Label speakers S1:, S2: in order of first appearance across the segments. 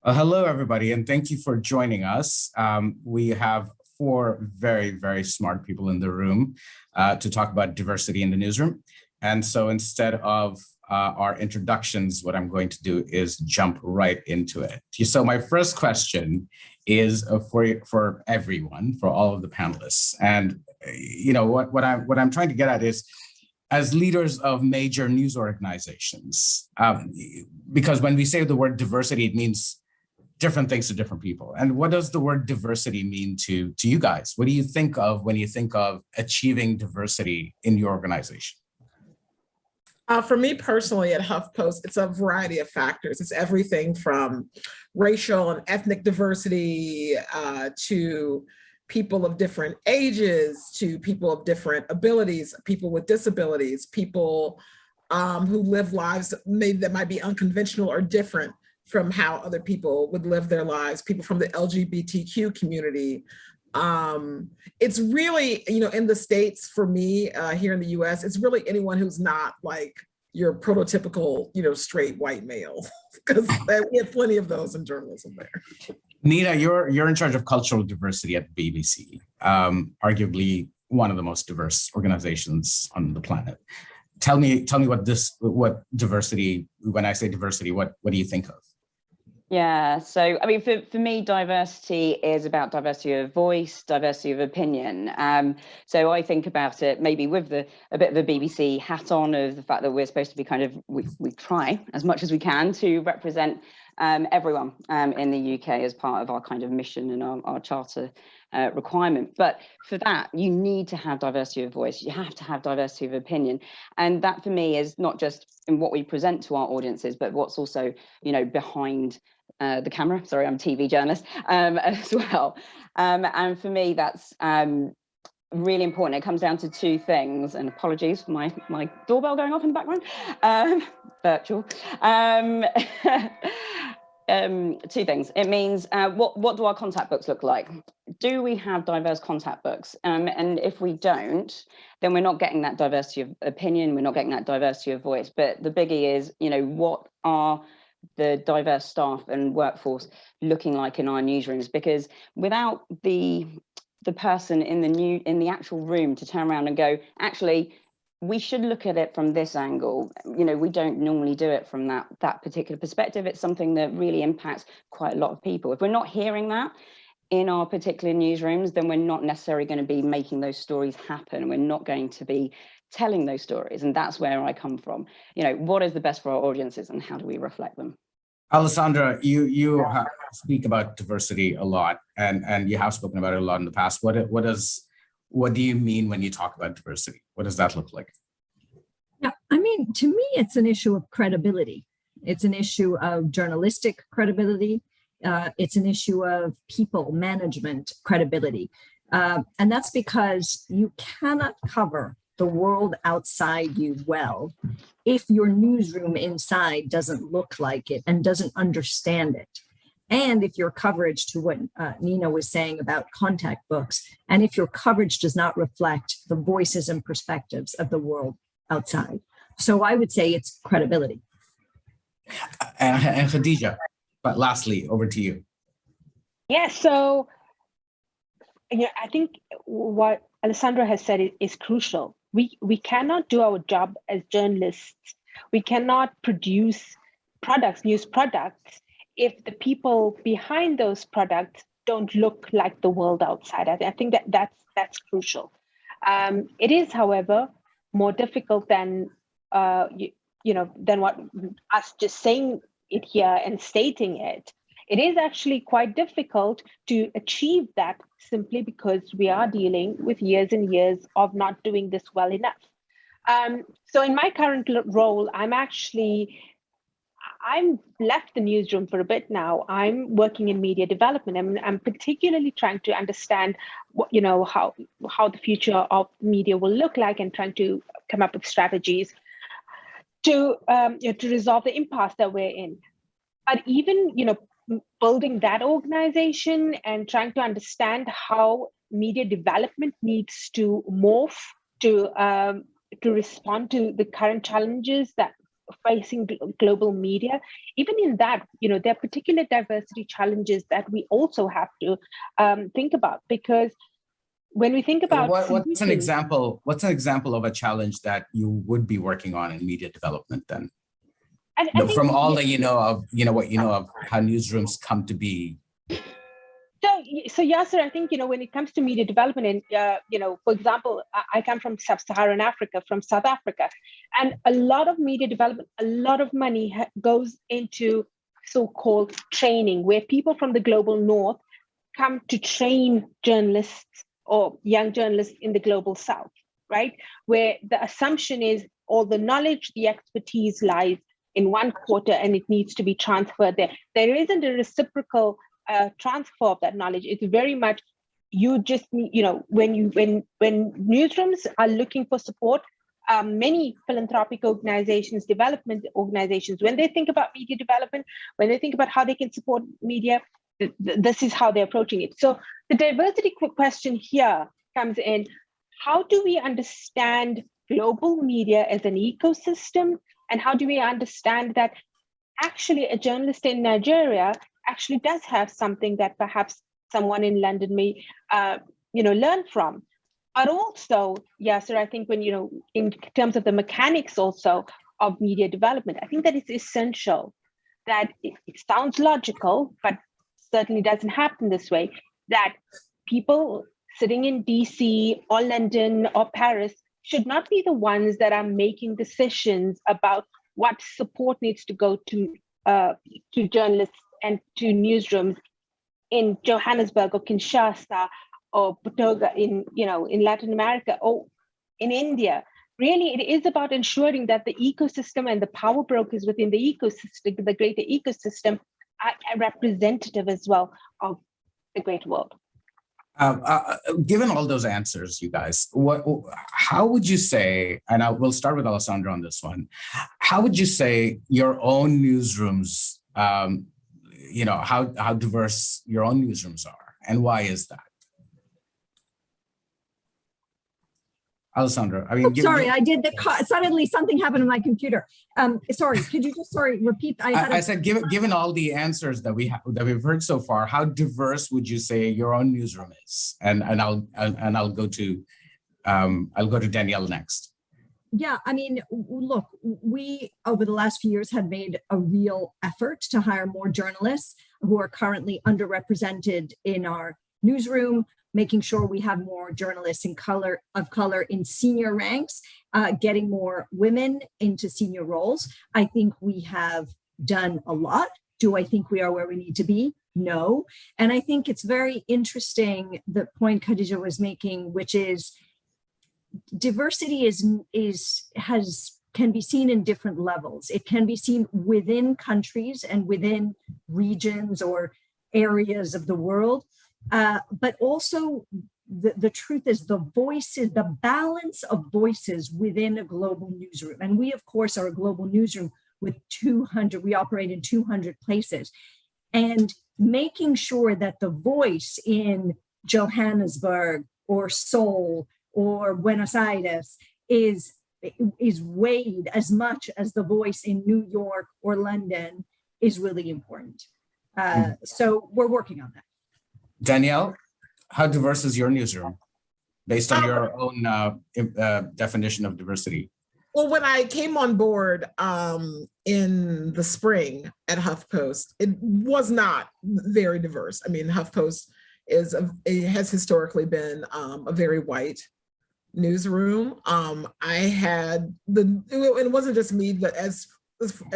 S1: Hello, everybody, and thank you for joining us. We have four very, very smart people in the room to talk about diversity in the newsroom. And so instead of our introductions, what I'm going to do is jump right into it. So my first question is for everyone, for all of the panelists. And what I'm trying to get at is, as leaders of major news organizations, because when we say the word diversity, it means different things to different people. And what does the word diversity mean to you guys? What do you think of when you think of achieving diversity in your organization?
S2: For me personally at HuffPost, it's a variety of factors. It's everything from racial and ethnic diversity to people of different ages, to people of different abilities, people with disabilities, people who live lives maybe that might be unconventional or different from how other people would live their lives, people from the LGBTQ community. It's really, in the States, for me, here in the US, it's really anyone who's not like your prototypical, straight white male, because we have plenty of those in journalism there.
S1: Nina, you're in charge of cultural diversity at BBC, arguably one of the most diverse organizations on the planet. Tell me what diversity, when I say diversity, what do you think of?
S3: Yeah, so I mean, for me, diversity is about diversity of voice, diversity of opinion. So I think about it maybe with a bit of a BBC hat on, of the fact that we're supposed to be we try as much as we can to represent everyone in the UK as part of our kind of mission and our charter requirement. But for that, you need to have diversity of voice. You have to have diversity of opinion. And that for me is not just in what we present to our audiences, but what's also, behind the camera. Sorry, I'm a TV journalist as well. And for me, that's really important. It comes down to two things, and apologies for my doorbell going off in the background, virtual. Two things. It means what do our contact books look like? Do we have diverse contact books? And if we don't, then we're not getting that diversity of opinion, we're not getting that diversity of voice. But the biggie is, what are the diverse staff and workforce looking like in our newsrooms? Because without the person in the actual room to turn around and go, actually, we should look at it from this angle. We don't normally do it from that particular perspective. It's something that really impacts quite a lot of people. If we're not hearing that in our particular newsrooms, then we're not necessarily going to be making those stories happen. We're not going to be telling those stories. And that's where I come from. What is the best for our audiences and how do we reflect them?
S1: Alessandra, you speak about diversity a lot, and you have spoken about it a lot in the past. What do you mean when you talk about diversity? What does that look like?
S4: Yeah, I mean, to me, it's an issue of credibility. It's an issue of journalistic credibility. It's an issue of people management credibility. And that's because you cannot cover the world outside you well if your newsroom inside doesn't look like it and doesn't understand it. And if your coverage, to what Nina was saying about contact books, and if your coverage does not reflect the voices and perspectives of the world outside. So I would say it's credibility.
S1: And Khadija, but lastly, over to you.
S5: Yeah, so I think what Alessandra has said is crucial. We cannot do our job as journalists. We cannot produce news products, if the people behind those products don't look like the world outside. I think that's crucial. It is, however, more difficult than what us just saying it here and stating it. It is actually quite difficult to achieve that simply because we are dealing with years and years of not doing this well enough. So in my current role, I'm left the newsroom for a bit now. I'm working in media development, and I'm particularly trying to understand how the future of media will look like, and trying to come up with strategies to resolve the impasse that we're in. But even building that organization and trying to understand how media development needs to morph to respond to the current challenges that facing global media, even in that, there are particular diversity challenges that we also have to think about, because when we think about
S1: what's an example of a challenge that you would be working on in media development then? From all that you know of, what you know of how newsrooms come to be.
S5: So Yasir, I think, when it comes to media development, and, for example, I come from sub-Saharan Africa, from South Africa, and a lot of media development, a lot of money goes into so-called training, where people from the global north come to train journalists or young journalists in the global south, right? Where the assumption is all the knowledge, the expertise lies in one quarter and it needs to be transferred there. There isn't a reciprocal transfer of that knowledge. It's very much, you just need, when newsrooms are looking for support, many philanthropic organizations, development organizations, when they think about media development, when they think about how they can support media, this is how they're approaching it. So the diversity question here comes in, how do we understand global media as an ecosystem? And how do we understand that actually a journalist in Nigeria actually does have something that perhaps someone in London may, learn from? But also, Yasir, I think when, in terms of the mechanics also of media development, I think that it's essential that it sounds logical, but certainly doesn't happen this way, that people sitting in DC or London or Paris should not be the ones that are making decisions about what support needs to go to journalists and to newsrooms in Johannesburg or Kinshasa or Pretoria in Latin America or in India. Really, it is about ensuring that the ecosystem and the power brokers within the ecosystem, the greater ecosystem, are representative as well of the great world.
S1: Given all those answers, you guys, how would you say, and we'll start with Alessandra on this one, how would you say your own newsrooms, how diverse your own newsrooms are, and why is that? Alessandra,
S4: sorry, I did suddenly something happened on my computer. Sorry, could you just repeat?
S1: I said, given all the answers that we've heard so far, how diverse would you say your own newsroom is? And I'll go to Danielle next.
S4: Yeah, look, we over the last few years have made a real effort to hire more journalists who are currently underrepresented in our newsroom, making sure we have more journalists of color in senior ranks, getting more women into senior roles. I think we have done a lot. Do I think we are where we need to be? No. And I think it's very interesting the point Khadija was making, which is diversity can be seen in different levels. It can be seen within countries and within regions or areas of the world. But also the truth is the balance of voices within a global newsroom. And we, of course, are a global newsroom with 200, we operate in 200 places. And making sure that the voice in Johannesburg or Seoul or Buenos Aires is weighed as much as the voice in New York or London is really important. So we're working on that.
S1: Danielle, how diverse is your newsroom based on your own definition of diversity?
S2: Well, when I came on board in the spring at HuffPost, it was not very diverse. HuffPost has historically been a very white newsroom. It wasn't just me, but as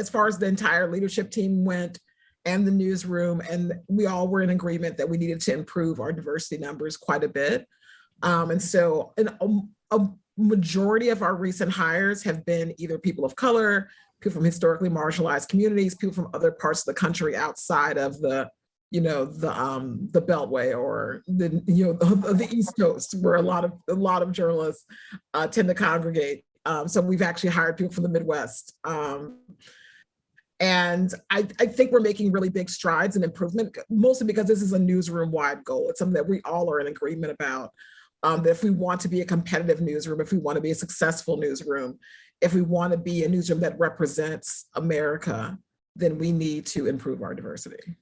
S2: far as the entire leadership team went, and the newsroom, and we all were in agreement that we needed to improve our diversity numbers quite a bit. And so a majority of our recent hires have been either people of color, people from historically marginalized communities, people from other parts of the country outside of the Beltway or the East Coast, where a lot of journalists tend to congregate. So we've actually hired people from the Midwest. And I think we're making really big strides in improvement, mostly because this is a newsroom-wide goal. It's something that we all are in agreement about, that if we want to be a competitive newsroom, if we want to be a successful newsroom, if we want to be a newsroom that represents America, then we need to improve our diversity.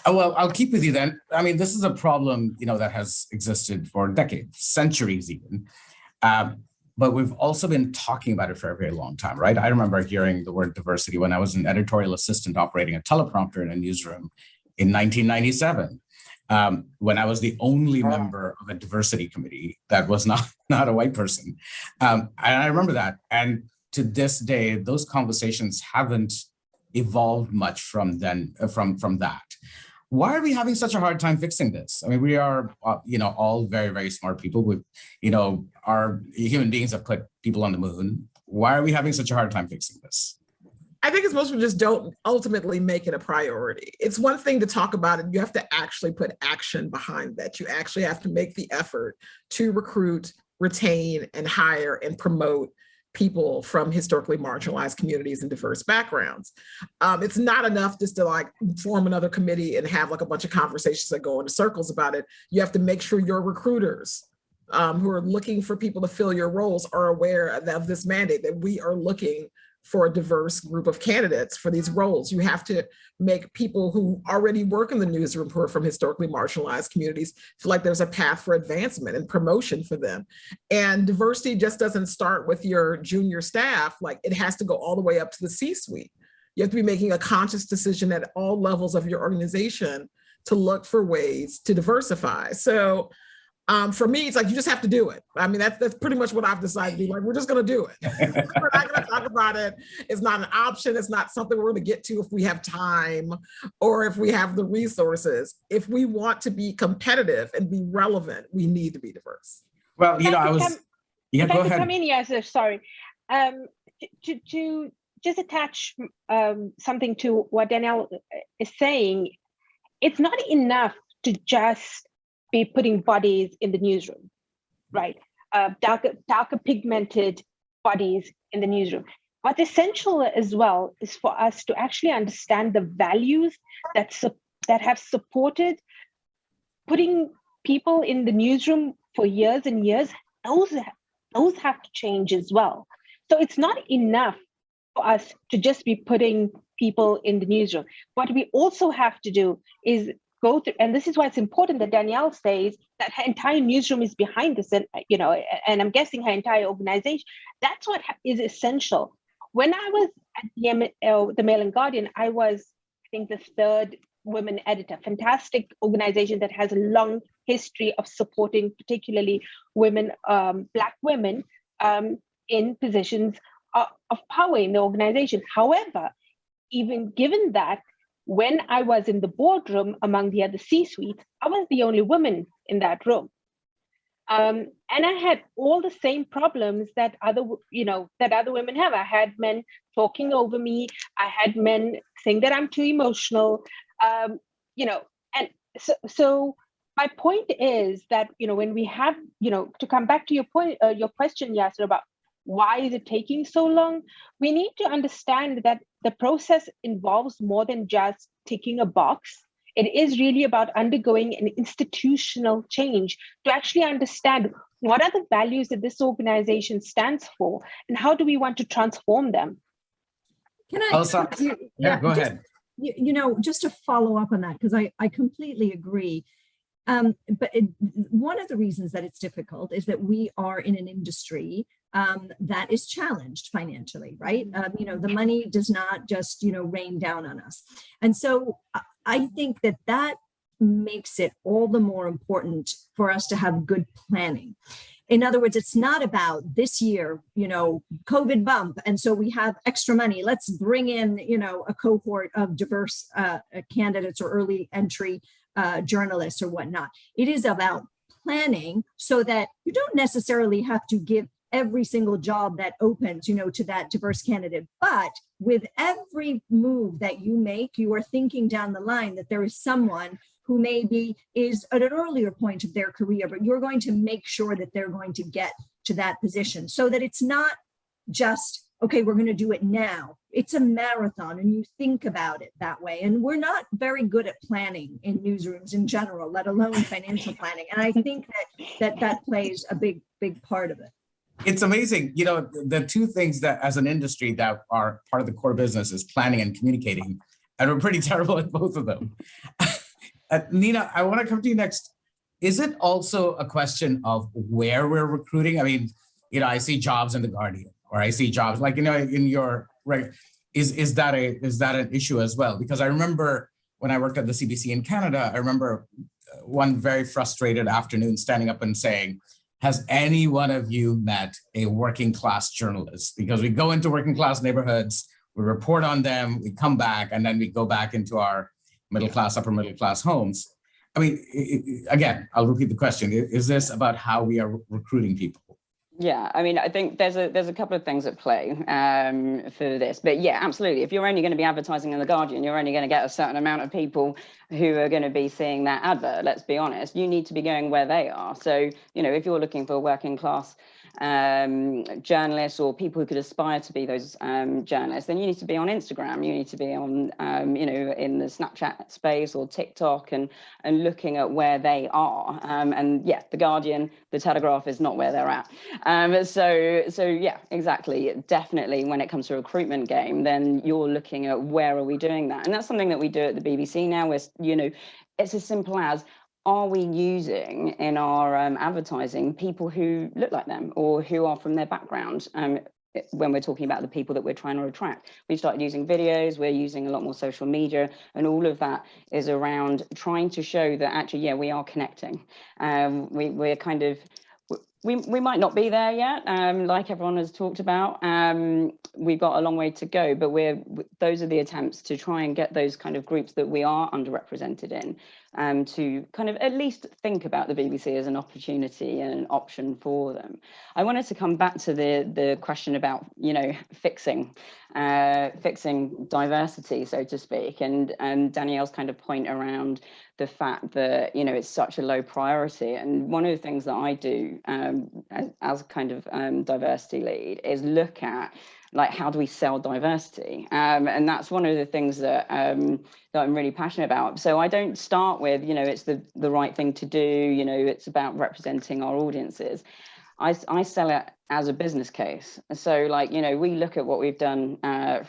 S1: Well, I'll keep with you then. I mean, this is a problem, that has existed for decades, centuries even. But we've also been talking about it for a very long time, right? I remember hearing the word diversity when I was an editorial assistant operating a teleprompter in a newsroom in 1997, when I was the only member of a diversity committee that was not a white person. And I remember that. And to this day, those conversations haven't evolved much from that. Why are we having such a hard time fixing this? I mean, we are, all very, very smart people. With, our human beings have put people on the moon. Why are we having such a hard time fixing this?
S2: I think it's most people just don't ultimately make it a priority. It's one thing to talk about it. You have to actually put action behind that. You actually have to make the effort to recruit, retain, and hire and promote people from historically marginalized communities and diverse backgrounds. It's not enough just to form another committee and have a bunch of conversations that go into circles about it. You have to make sure your recruiters who are looking for people to fill your roles are aware of this mandate, that we are looking for a diverse group of candidates for these roles. You have to make people who already work in the newsroom who are from historically marginalized communities feel like there's a path for advancement and promotion for them. And diversity just doesn't start with your junior staff. It has to go all the way up to the C-suite. You have to be making a conscious decision at all levels of your organization to look for ways to diversify. So for me, it's you just have to do it. I mean, that's pretty much what I've decided to do. We're just going to do it. We're not going to talk about it. It's not an option. It's not something we're going to get to if we have time or if we have the resources. If we want to be competitive and be relevant, we need to be diverse.
S1: Well, go ahead.
S5: Come in, Yasir, sorry. To just attach something to what Danielle is saying, it's not enough to just be putting bodies in the newsroom, right? Darker pigmented bodies in the newsroom. What's essential as well is for us to actually understand the values that have supported putting people in the newsroom for years and years. Those have to change as well. So it's not enough for us to just be putting people in the newsroom. What we also have to do is go through, and this is why it's important that Danielle says that her entire newsroom is behind this, and and I'm guessing her entire organization. That's what is essential. When I was at the Mail and Guardian, I was, I think, the third women editor. Fantastic organization that has a long history of supporting, particularly women, Black women, in positions of power in the organization. However, even given that, when I was in the boardroom among the other C-suites, I was the only woman in that room. And I had all the same problems that other women have. I had men talking over me. I had men saying that I'm too emotional. And so my point is that, when we have, to come back to your point, your question, Yasir, about why is it taking so long? We need to understand that the process involves more than just ticking a box. It is really about undergoing an institutional change to actually understand what are the values that this organization stands for and how do we want to transform them.
S4: Can I?
S1: Go ahead.
S4: Just to follow up on that, because I completely agree. But one of the reasons that it's difficult is that we are in an industry that is challenged financially, right? The money does not just, rain down on us. And so I think that makes it all the more important for us to have good planning. In other words, it's not about this year, COVID bump. And so we have extra money. Let's bring in, a cohort of diverse candidates or early entry journalists or whatnot. It is about planning so that you don't necessarily have to give every single job that opens, to that diverse candidate. But with every move that you make, you are thinking down the line that there is someone who maybe is at an earlier point of their career, but you're going to make sure that they're going to get to that position so that it's not just, okay, we're going to do it now. It's a marathon and you think about it that way. And we're not very good at planning in newsrooms in general, let alone financial planning. And I think that plays a big part of it.
S1: It's amazing. You know, the two things that as an industry that are part of the core business is planning and communicating. And we're pretty terrible at both of them. Nina, I want to come to you next. Is it also a question of where we're recruiting? I mean, you know, I see jobs in the Guardian, or I see jobs like, you know, in your, right. Is that an issue as well? Because I remember when I worked at the CBC in Canada, I remember one very frustrated afternoon standing up and saying, has any one of you met a working class journalist? Because we go into working class neighborhoods, we report on them, we come back, and then we go back into our middle class, upper middle class homes. I mean, again, I'll repeat the question. Is this about how we are recruiting people?
S3: Yeah, I mean, I think there's a couple of things at play for this, but yeah, absolutely. If you're only going to be advertising in the Guardian, you're only going to get a certain amount of people who are going to be seeing that advert. Let's be honest. You need to be going where they are. So, you know, if you're looking for working class journalists or people who could aspire to be those journalists, then you need to be on Instagram. You need to be on, you know, in the Snapchat space or TikTok and looking at where they are. And yeah, the Guardian, the Telegraph is not where they're at. So yeah, exactly. Definitely when it comes to a recruitment game, then you're looking at where are we doing that? And that's something that we do at the BBC now, where, you know, it's as simple as, are we using in our advertising people who look like them or who are from their background? When we're talking about the people that we're trying to attract, we started using videos, we're using a lot more social media, and all of that is around trying to show that actually, yeah, we are connecting. We're kind of, we might not be there yet, like everyone has talked about. We've got a long way to go, but those are the attempts to try and get those kind of groups that we are underrepresented in, to kind of at least think about the BBC as an opportunity and an option for them. I wanted to come back to the question about, you know, fixing diversity, so to speak, and Danielle's kind of point around the fact that, you know, it's such a low priority. And one of the things that I do as kind of diversity lead is look at, like, how do we sell diversity? And that's one of the things that that I'm really passionate about. So I don't start with, you know, it's the right thing to do, you know, it's about representing our audiences. I sell it as a business case. So, like, you know, we look at what we've done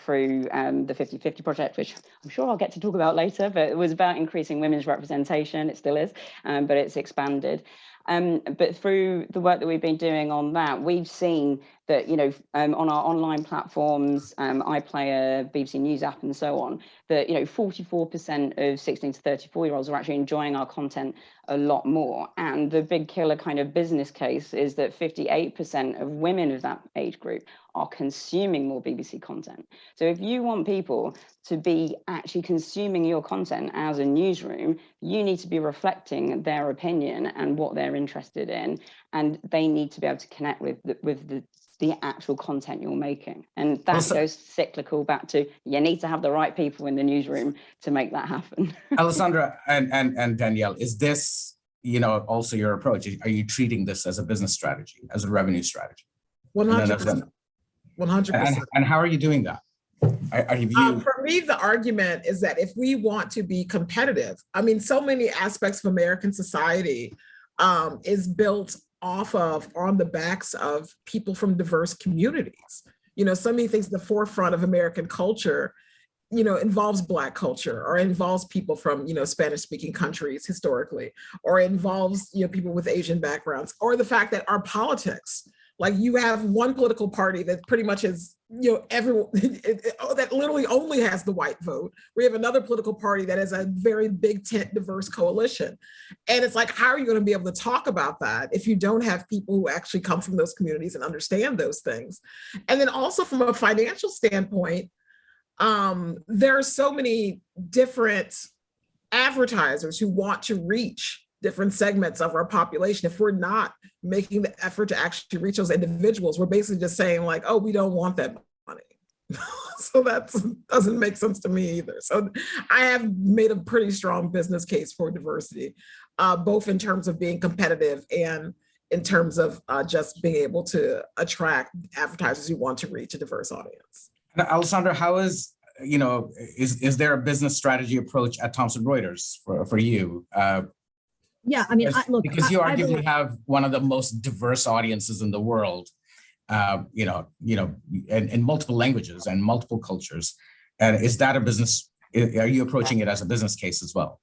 S3: through the 50/50 project, which I'm sure I'll get to talk about later, but it was about increasing women's representation. It still is, but it's expanded. But through the work that we've been doing on that, we've seen that, you know, on our online platforms, iPlayer, BBC News app, and so on, that, you know, 44% of 16 to 34-year-olds are actually enjoying our content a lot more. And the big killer kind of business case is that 58% of women of that age group are consuming more BBC content. So if you want people to be actually consuming your content as a newsroom, you need to be reflecting their opinion and what they're interested in, and they need to be able to connect with the actual content you're making. And that also goes cyclical back to, you need to have the right people in the newsroom to make that happen.
S1: Alessandra and Danielle, is this, you know, also your approach? Are you treating this as a business strategy, as a revenue strategy?
S2: 100%. 100%.
S1: And how are you doing that?
S2: For me, the argument is that if we want to be competitive, I mean, so many aspects of American society is built on the backs of people from diverse communities. You know, so many things at the forefront of American culture, you know, involves Black culture, or involves people from, you know, Spanish-speaking countries historically, or involves, you know, people with Asian backgrounds, or the fact that our politics, like, you have one political party that pretty much is, you know, everyone that literally only has the white vote. We have another political party that is a very big tent diverse coalition. And it's like, how are you going to be able to talk about that if you don't have people who actually come from those communities and understand those things? And then also from a financial standpoint, there are so many different advertisers who want to reach different segments of our population. If we're not making the effort to actually reach those individuals, we're basically just saying, like, oh, we don't want that money. So that doesn't make sense to me either. So I have made a pretty strong business case for diversity, both in terms of being competitive and in terms of just being able to attract advertisers who want to reach a diverse audience.
S1: Now, Alessandra, how is, you know, is there a business strategy approach at Thomson Reuters for you?
S4: Yeah, I mean, look,
S1: because you arguably have one of the most diverse audiences in the world. in multiple languages and multiple cultures. And is that a business? Are you approaching it as a business case as well?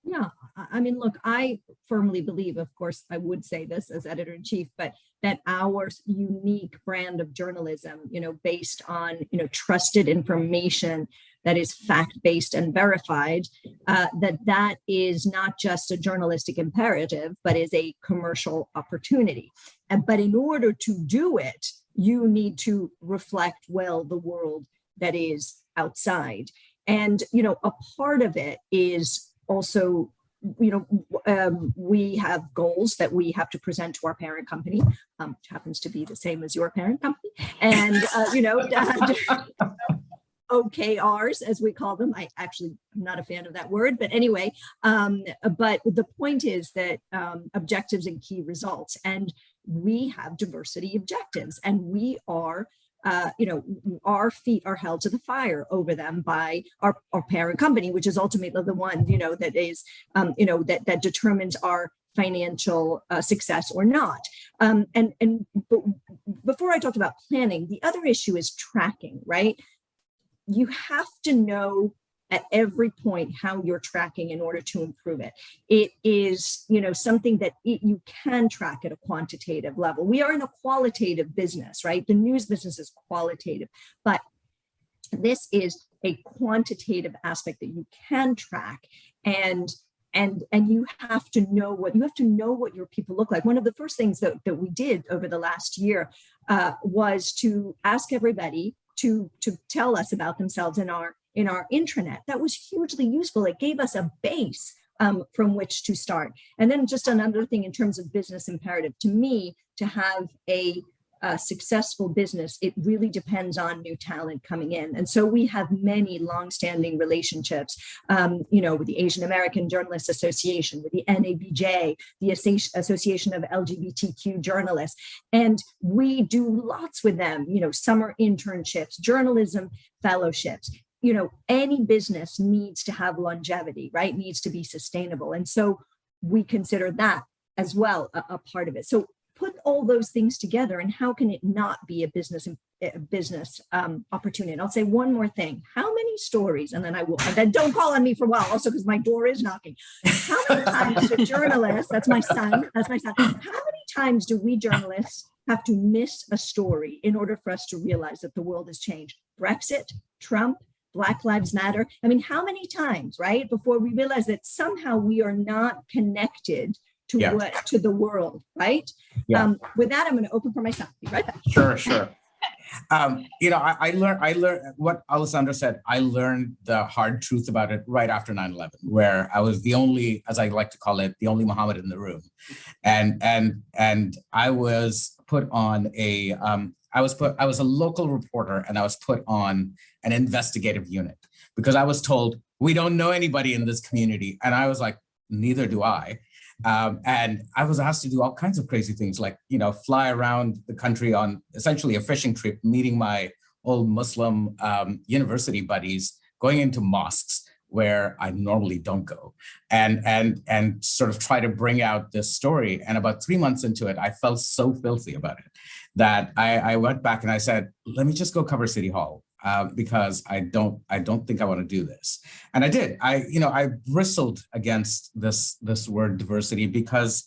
S4: Yeah, I mean, look, I firmly believe, of course, I would say this as editor-in-chief, but that our unique brand of journalism, based on, trusted information that is fact-based and verified, that is not just a journalistic imperative, but is a commercial opportunity. But in order to do it, you need to reflect well the world that is outside. And, a part of it is also, we have goals that we have to present to our parent company, which happens to be the same as your parent company. And, OKRs, as we call them. I actually am not a fan of that word, but anyway, but the point is that objectives and key results, and we have diversity objectives, and we are our feet are held to the fire over them by our parent company, which is ultimately the one, that is, that determines our financial success or not. But before I talked about planning, the other issue is tracking, right? You have to know at every point how you're tracking in order to improve it. It is, something that you can track at a quantitative level. We are in a qualitative business, right? The news business is qualitative, but this is a quantitative aspect that you can track, and you have to know what your people look like. One of the first things that we did over the last year was to ask everybody to tell us about themselves in our intranet. That was hugely useful. It gave us a base from which to start. And then just another thing in terms of business imperative, to me, to have a successful business, it really depends on new talent coming in. And so we have many longstanding relationships, with the Asian American Journalists Association, with the NABJ, the Association of LGBTQ Journalists. And we do lots with them, summer internships, journalism fellowships. Any business needs to have longevity, right? Needs to be sustainable. And so we consider that as well a part of it. So put all those things together, and how can it not be a business opportunity? And I'll say one more thing. How many stories, and then don't call on me for a while, also because my door is knocking. How many times do journalists, that's my son, how many times do we journalists have to miss a story in order for us to realize that the world has changed? Brexit, Trump, Black Lives Matter. I mean, how many times, right, before we realize that somehow we are not connected to the world, right? Yeah. With that, I'm going to open for myself. Be right back.
S1: Sure. I learned what Alessandra said. I learned the hard truth about it right after 9/11, where I was the only, as I like to call it, the only Muhammad in the room, and I was put on a I was a local reporter, and I was put on an investigative unit because I was told we don't know anybody in this community, and I was like, neither do I. And I was asked to do all kinds of crazy things, like, fly around the country on essentially a fishing trip, meeting my old Muslim university buddies, going into mosques where I normally don't go, and sort of try to bring out this story. And about 3 months into it, I felt so filthy about it that I went back and I said, let me just go cover City Hall. Because I don't think I want to do this. And I did. I bristled against this word diversity because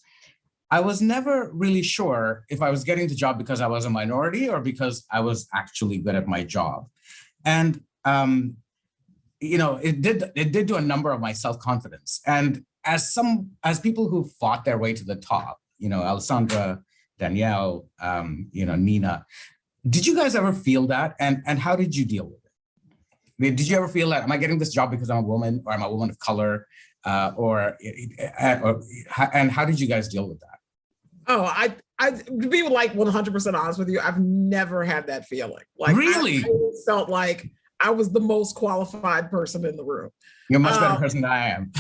S1: I was never really sure if I was getting the job because I was a minority or because I was actually good at my job. And it did to a number of my self-confidence. And as people who fought their way to the top, Alessandra, Danielle, Nina, did you guys ever feel that? And how did you deal with it? I mean, did you ever feel that, am I getting this job because I'm a woman, or I'm a woman of color? And how did you guys deal with that?
S2: Oh, I to be like 100% honest with you, I've never had that feeling. Like,
S1: really?
S2: I felt like I was the most qualified person in the room.
S1: You're a much better person than I am.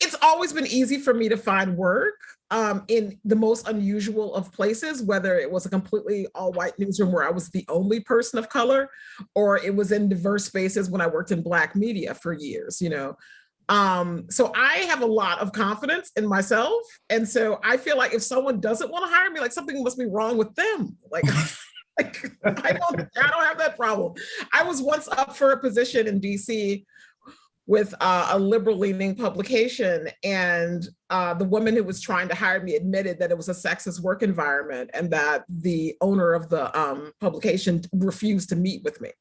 S2: It's always been easy for me to find work in the most unusual of places, whether it was a completely all-white newsroom where I was the only person of color, or it was in diverse spaces when I worked in Black media for years. So I have a lot of confidence in myself. And so I feel like if someone doesn't want to hire me, like something must be wrong with them. Like, I don't have that problem. I was once up for a position in DC with a liberal leaning publication. And the woman who was trying to hire me admitted that it was a sexist work environment and that the owner of the publication refused to meet with me.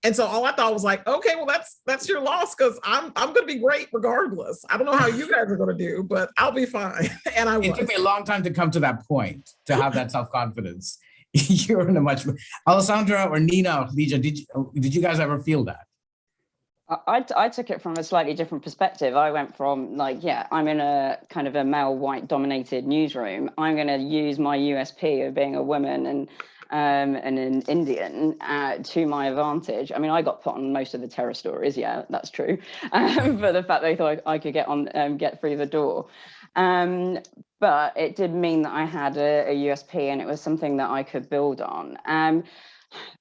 S2: And so all I thought was like, okay, well, that's your loss, because I'm going to be great regardless. I don't know how you guys are going to do, but I'll be fine. And I was.
S1: It took me a long time to come to that point, to have that self-confidence. You're in a much, Alessandra or Nina or Khadija, did you guys ever feel that?
S3: I took it from a slightly different perspective. I went from like, yeah, I'm in a kind of a male white dominated newsroom. I'm going to use my USP of being a woman and an Indian to my advantage. I mean, I got put on most of the terror stories. Yeah, that's true. For the fact they thought I could get through the door. But it did mean that I had a USP, and it was something that I could build on.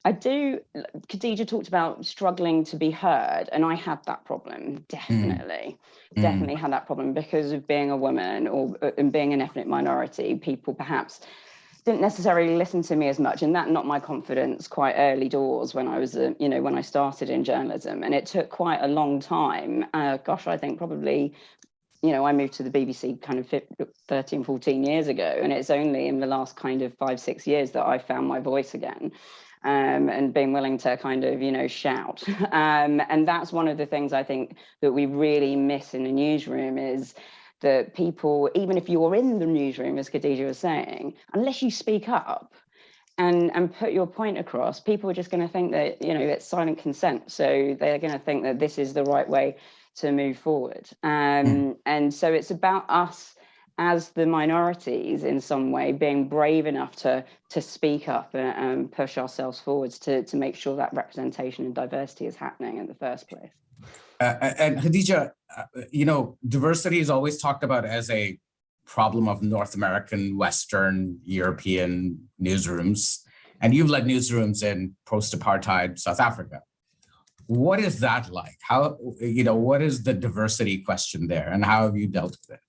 S3: Khadija talked about struggling to be heard, and I had that problem, definitely had that problem because of being a woman or and being an ethnic minority. People perhaps didn't necessarily listen to me as much, and that knocked my confidence quite early doors when I was, when I started in journalism. And it took quite a long time. I think probably, I moved to the BBC kind of 13, 14 years ago, and it's only in the last kind of 5-6 years that I found my voice again. And being willing to kind of, shout. And that's one of the things I think that we really miss in a newsroom is that people, even if you're in the newsroom, as Khadija was saying, unless you speak up and put your point across, people are just going to think that, it's silent consent. So they're going to think that this is the right way to move forward. And so it's about us as the minorities in some way being brave enough to speak up and push ourselves forwards to make sure that representation and diversity is happening in the first place.
S1: And Khadija, diversity is always talked about as a problem of North American, Western, European newsrooms. And you've led newsrooms in post-apartheid South Africa. What is that like? How, what is the diversity question there, and how have you dealt with it?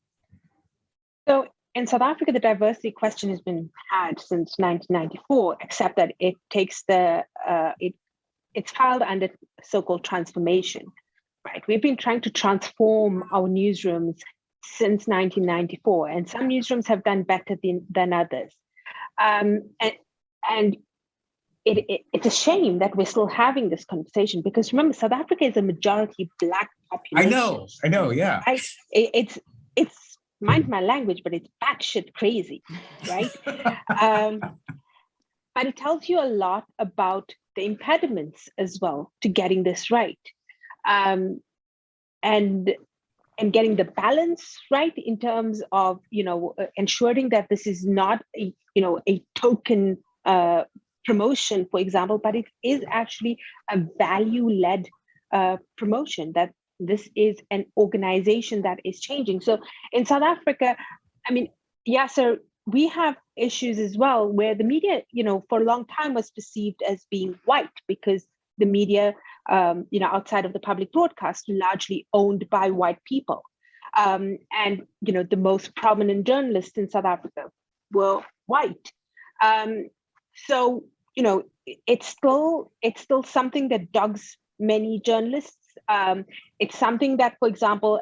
S5: So in South Africa, the diversity question has been had since 1994, except that it takes it's filed under so-called transformation, right? We've been trying to transform our newsrooms since 1994, and some newsrooms have done better than others. And it's a shame that we're still having this conversation, because remember, South Africa is a majority Black population.
S1: I know, yeah.
S5: It's mind my language, but it's batshit crazy, right? But it tells you a lot about the impediments as well to getting this right, and getting the balance right in terms of ensuring that this is not a token promotion, for example, but it is actually a value-led promotion, that this is an organization that is changing. So in South Africa, I mean, Yasir, we have issues as well where the media, for a long time was perceived as being white, because the media, outside of the public broadcast, largely owned by white people. And, the most prominent journalists in South Africa were white. So, it's still something that dogs many journalists. It's something that, for example,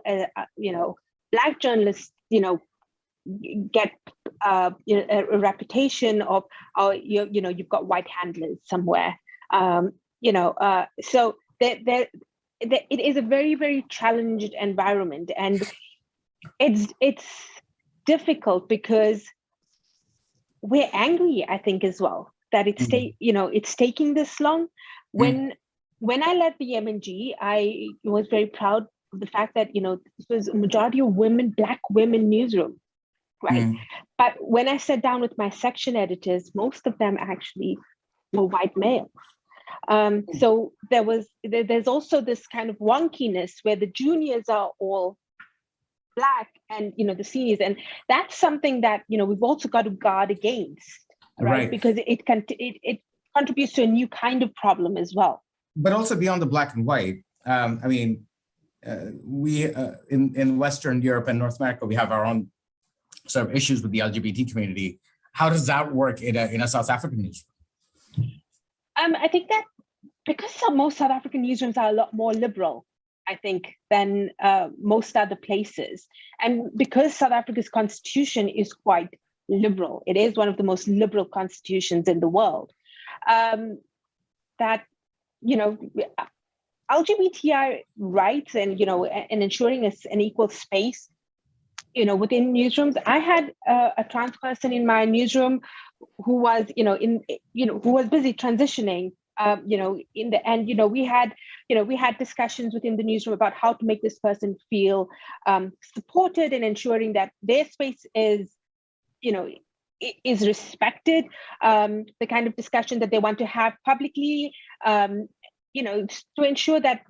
S5: Black journalists, get a reputation of, you've got white handlers somewhere. So it is a very, very challenged environment, and it's difficult because we're angry, I think, as well, that it's taking this long. When I led the MNG, I was very proud of the fact that, this was a majority of Black women newsroom, right? But when I sat down with my section editors, most of them actually were white males. So there's also this kind of wonkiness where the juniors are all Black and, the seniors. And that's something that, we've also got to guard against, right? Because it contributes to a new kind of problem as well.
S1: But also beyond the Black and white, in Western Europe and North America, we have our own sort of issues with the LGBT community. How does that work in a South African newsroom?
S5: I think that because most South African newsrooms are a lot more liberal, I think, than most other places. And because South Africa's constitution is quite liberal, it is one of the most liberal constitutions in the world, that, you know, LGBTI rights and, you know, and ensuring an equal space, you know, within newsrooms. I had a trans person in my newsroom who was, who was busy transitioning, in the end, we had discussions within the newsroom about how to make this person feel supported and ensuring that their space is respected, the kind of discussion that they want to have publicly, to ensure that,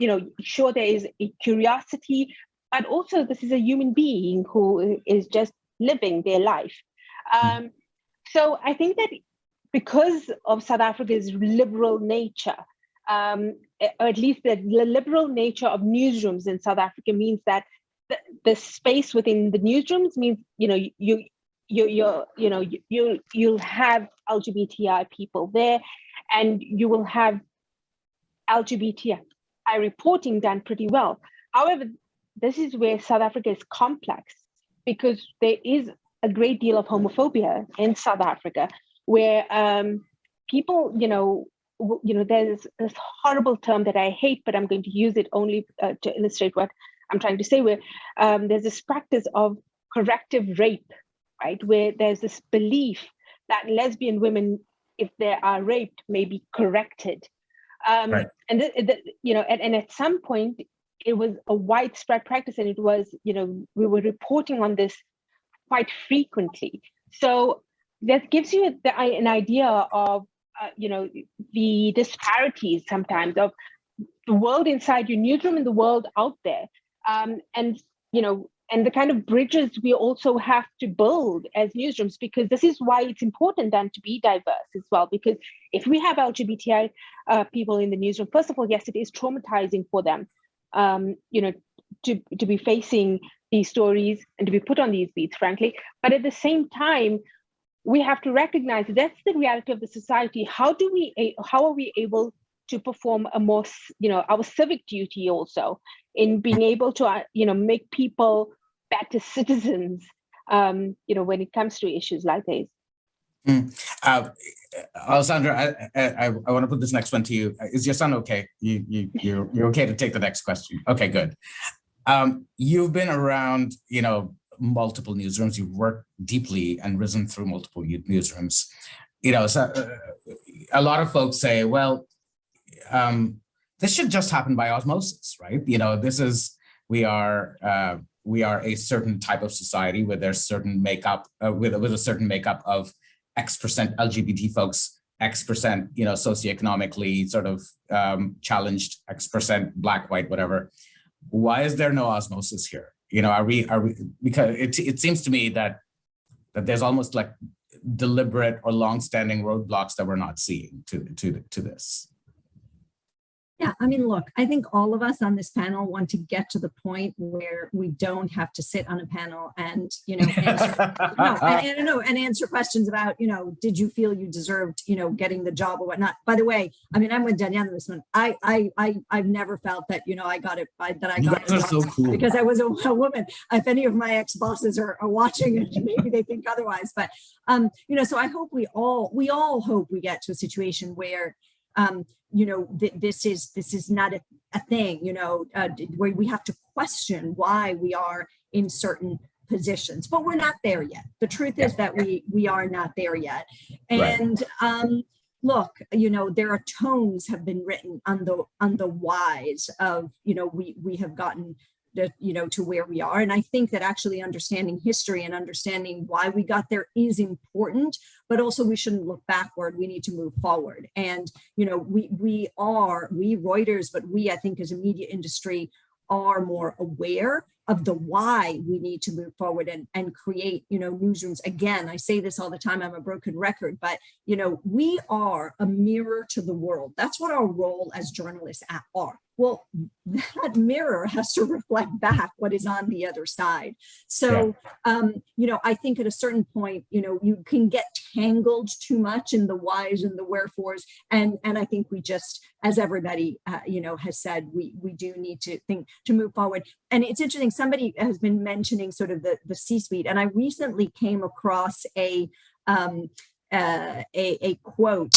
S5: sure there is a curiosity, but also this is a human being who is just living their life. So I think that because of South Africa's liberal nature, or at least the liberal nature of newsrooms in South Africa means that the space within the newsrooms means, you'll have LGBTI people there, and you will have LGBTI reporting done pretty well. However, this is where South Africa is complex, because there is a great deal of homophobia in South Africa, where people, there's this horrible term that I hate, but I'm going to use it only to illustrate what I'm trying to say, where there's this practice of corrective rape, right? Where there's this belief that lesbian women, if they are raped, may be corrected. Right. And at some point, it was a widespread practice, and it was, we were reporting on this quite frequently. So that gives you an idea of, the disparities sometimes of the world inside your newsroom and the world out there. And the kind of bridges we also have to build as newsrooms, because this is why it's important then to be diverse as well. Because if we have LGBTI people in the newsroom, first of all, yes, it is traumatizing for them, to be facing these stories and to be put on these beats, frankly. But at the same time, we have to recognize that's the reality of the society. How are we able to perform a more, our civic duty also in being able to, make people better citizens, when it comes to issues like these.
S1: Alessandra, I want to put this next one to you. Is your son okay? You're okay to take the next question? Okay, good. You've been around, multiple newsrooms. You've worked deeply and risen through multiple newsrooms. So, a lot of folks say, well, this should just happen by osmosis, right? We are a certain type of society where there's certain makeup, with a certain makeup of X% LGBT folks, X%, socioeconomically sort of challenged, X% Black, white, whatever. Why is there no osmosis here? Are we because it seems to me that there's almost like deliberate or long-standing roadblocks that we're not seeing to this.
S4: Yeah, I mean, look, I think all of us on this panel want to get to the point where we don't have to sit on a panel and, answer questions about, did you feel you deserved, getting the job or whatnot. By the way, I mean, I'm with Danielle on this one. I've never felt that, I got it, that I got it
S1: so cool.
S4: because I was a woman. If any of my ex-bosses are watching it, maybe they think otherwise. But, so I hope we all hope we get to a situation where, this is not a thing, where we have to question why we are in certain positions, but we're not there yet. The truth is that we are not there yet. And look, there are tomes have been written on the whys of, we have gotten to where we are. And I think that actually understanding history and understanding why we got there is important, but also we shouldn't look backward. We need to move forward. And, we Reuters, but we, I think as a media industry, are more aware of the why we need to move forward and create, newsrooms. Again, I say this all the time, I'm a broken record, but, we are a mirror to the world. That's what our role as journalists are. Well, that mirror has to reflect back what is on the other side. So, I think at a certain point, you can get tangled too much in the whys and the wherefores. And I think we just, as everybody, has said, we do need to think to move forward. And it's interesting, somebody has been mentioning sort of the C-suite. And I recently came across a quote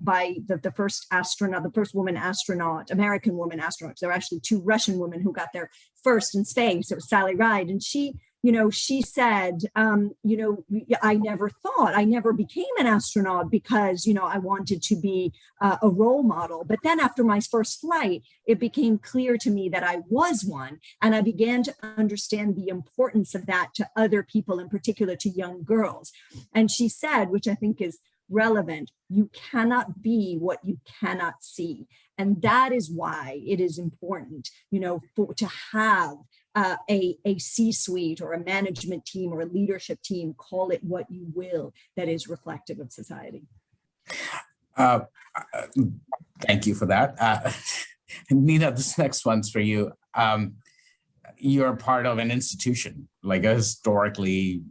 S4: by the first astronaut, the first woman astronaut, American woman astronauts. There were actually two Russian women who got there first in space. It was Sally Ride. And she said, I never became an astronaut because, I wanted to be a role model. But then after my first flight, it became clear to me that I was one. And I began to understand the importance of that to other people, in particular to young girls. And she said, which I think is relevant, you cannot be what you cannot see. And that is why it is important, to have a C-suite or a management team or a leadership team, call it what you will, that is reflective of society.
S1: Thank you for that. Nina, this next one's for you. You're part of an institution, like a historically,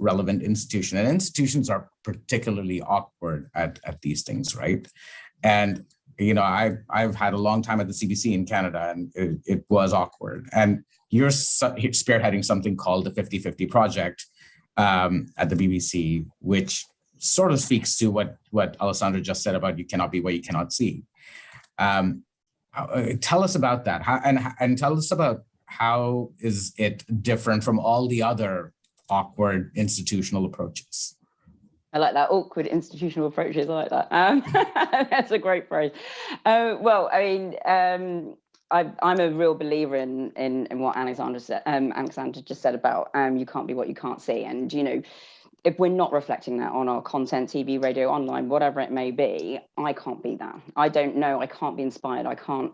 S1: relevant institution. And institutions are particularly awkward at these things, right? And I've had a long time at the CBC in Canada, and it was awkward. And you're spearheading something called the 50-50 Project at the BBC, which sort of speaks to what Alessandra just said about you cannot be what you cannot see. Tell us about that, and tell us about how is it different from all the other awkward institutional approaches.
S3: I like that, awkward institutional approaches. I like that. That's a great phrase. Well, I mean, I'm a real believer in what Alessandra just said about you can't be what you can't see. And, if we're not reflecting that on our content, TV, radio, online, whatever it may be, I can't be that. I don't know. I can't be inspired. I can't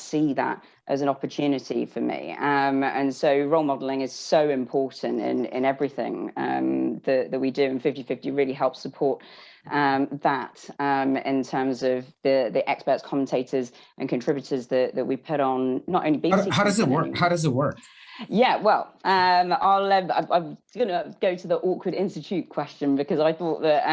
S3: see that as an opportunity for me. And so role modeling is so important in everything that we do. And 50-50 really helps support that in terms of the experts, commentators and contributors that we put on not only BBC.
S1: How does it work? How does it work?
S3: Yeah, well, I'm going to go to the awkward institute question, because I thought that,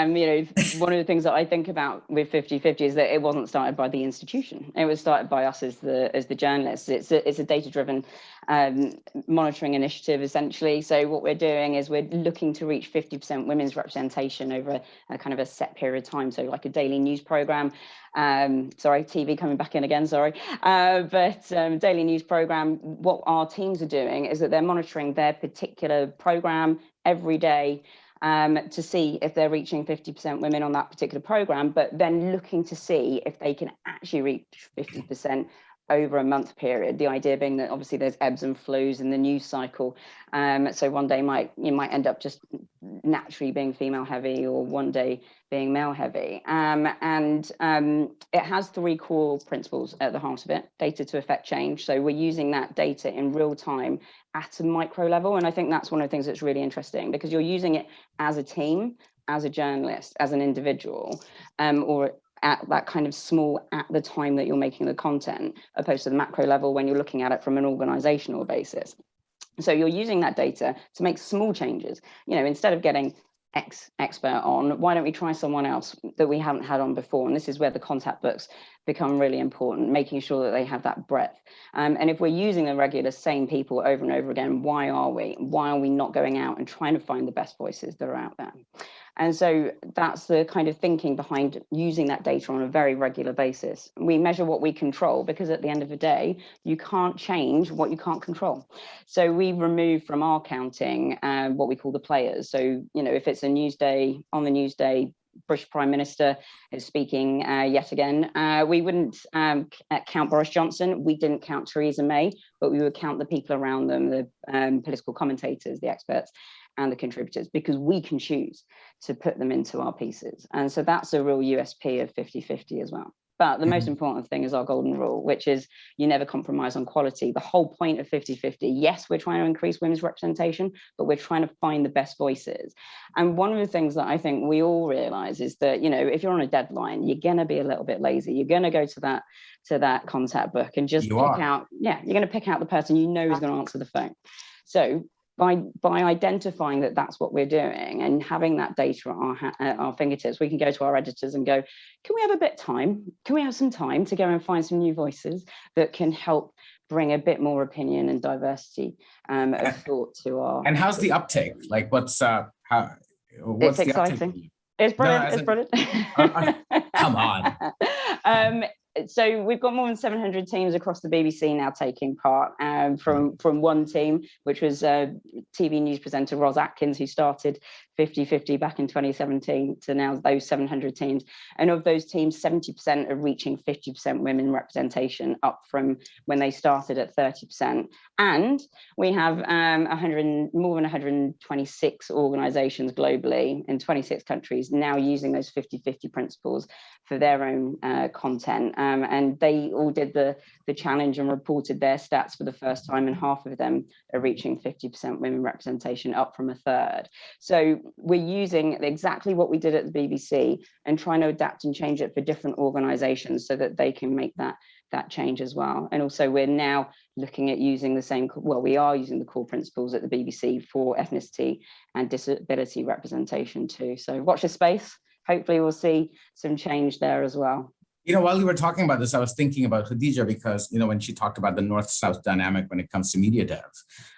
S3: one of the things that I think about with 50-50 is that it wasn't started by the institution. It was started by us as the journalists. It's a data-driven monitoring initiative, essentially. So what we're doing is we're looking to reach 50% women's representation over a kind of a set period of time. So like a daily news program. Sorry, TV coming back in again, sorry. But daily news program, what our teams are doing is that they're monitoring their particular program every day to see if they're reaching 50% women on that particular program, but then looking to see if they can actually reach 50% over a month period. The idea being that obviously there's ebbs and flows in the news cycle. So one day you might end up just naturally being female heavy, or one day being male heavy. And it has three core principles at the heart of it: data to affect change. So we're using that data in real time at a micro level. And I think that's one of the things that's really interesting, because you're using it as a team, as a journalist, as an individual, or at that kind of small at the time that you're making the content, opposed to the macro level when you're looking at it from an organizational basis. So you're using that data to make small changes. Instead of getting X expert on, why don't we try someone else that we haven't had on before? And this is where the contact books become really important, making sure that they have that breadth. And if we're using the regular same people over and over again, why are we not going out and trying to find the best voices that are out there? And so that's the kind of thinking behind using that data on a very regular basis. We measure what we control, because at the end of the day, you can't change what you can't control. So we remove from our counting what we call the players. So, if it's a news day, on the news day, British Prime Minister is speaking yet again, we wouldn't count Boris Johnson. We didn't count Theresa May, but we would count the people around them, the political commentators, the experts, and the contributors, because we can choose to put them into our pieces. And so that's a real USP of 50-50 as well. But the most important thing is our golden rule, which is you never compromise on quality. The whole point of 50-50, yes, we're trying to increase women's representation, but we're trying to find the best voices. And one of the things that I think we all realize is that, you know, if you're on a deadline, you're going to be a little bit lazy. You're going to go to that contact book and just you're going to pick out the person you know is going to answer the phone. So by identifying that that's what we're doing and having that data at our fingertips, we can go to our editors and go, can we have a bit of time? Can we have some time to go and find some new voices that can help bring a bit more opinion and diversity of thought to our...
S1: And how's the uptake? Like, what's
S3: it's exciting. It's brilliant. It's brilliant.
S1: Come on.
S3: So we've got more than 700 teams across the BBC now taking part from one team, which was TV news presenter Ros Atkins, who started 50-50 back in 2017 to now those 700 teams. And of those teams, 70% are reaching 50% women representation, up from when they started at 30%. And we have more than 126 organizations globally in 26 countries now using those 50-50 principles for their own content. And they all did the challenge and reported their stats for the first time, and half of them are reaching 50% women representation, up from a third. So we're using exactly what we did at the BBC and trying to adapt and change it for different organizations so that they can make that change as well. And also we're now looking at using we are using the core principles at the BBC for ethnicity and disability representation too. So watch this space. Hopefully we'll see some change there as well.
S1: You know, while you were talking about this, I was thinking about Khadija because, you know, when she talked about the North-South dynamic when it comes to media dev.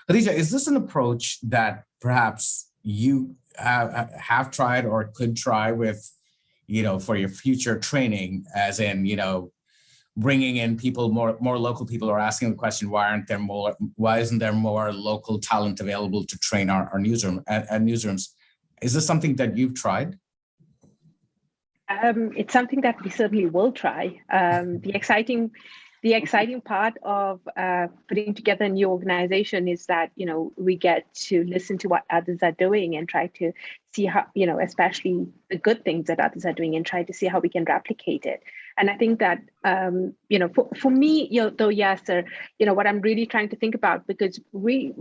S1: Khadija, is this an approach that perhaps you have tried or could try with, you know, for your future training, as in, you know, bringing in people, more local people, or asking the question, why isn't there more local talent available to train our newsroom and newsrooms? Is this something that you've tried?
S5: It's something that we certainly will try. The exciting part of putting together a new organization is that, you know, we get to listen to what others are doing and try to see how, you know, especially the good things that others are doing, and try to see how we can replicate it. And I think that, you know, for me, you know, though, Yasir, you know, what I'm really trying to think about, because we're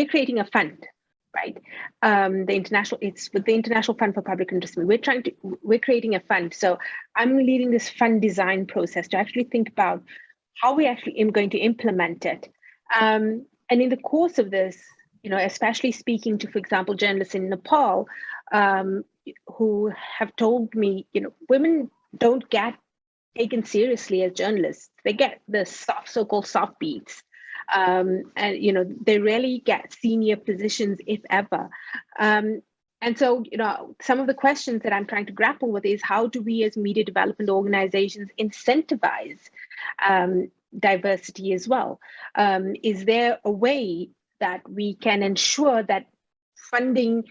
S5: creating a fund. Right, it's with the International Fund for Public Interest. We're creating a fund. So I'm leading this fund design process to actually think about how we actually am going to implement it. And in the course of this, you know, especially speaking to, for example, journalists in Nepal, who have told me, you know, women don't get taken seriously as journalists. They get the so-called soft beats. And, you know, they rarely get senior positions, if ever. And so, you know, some of the questions that I'm trying to grapple with is, how do we as media development organizations incentivize diversity as well? Is there a way that we can ensure that funding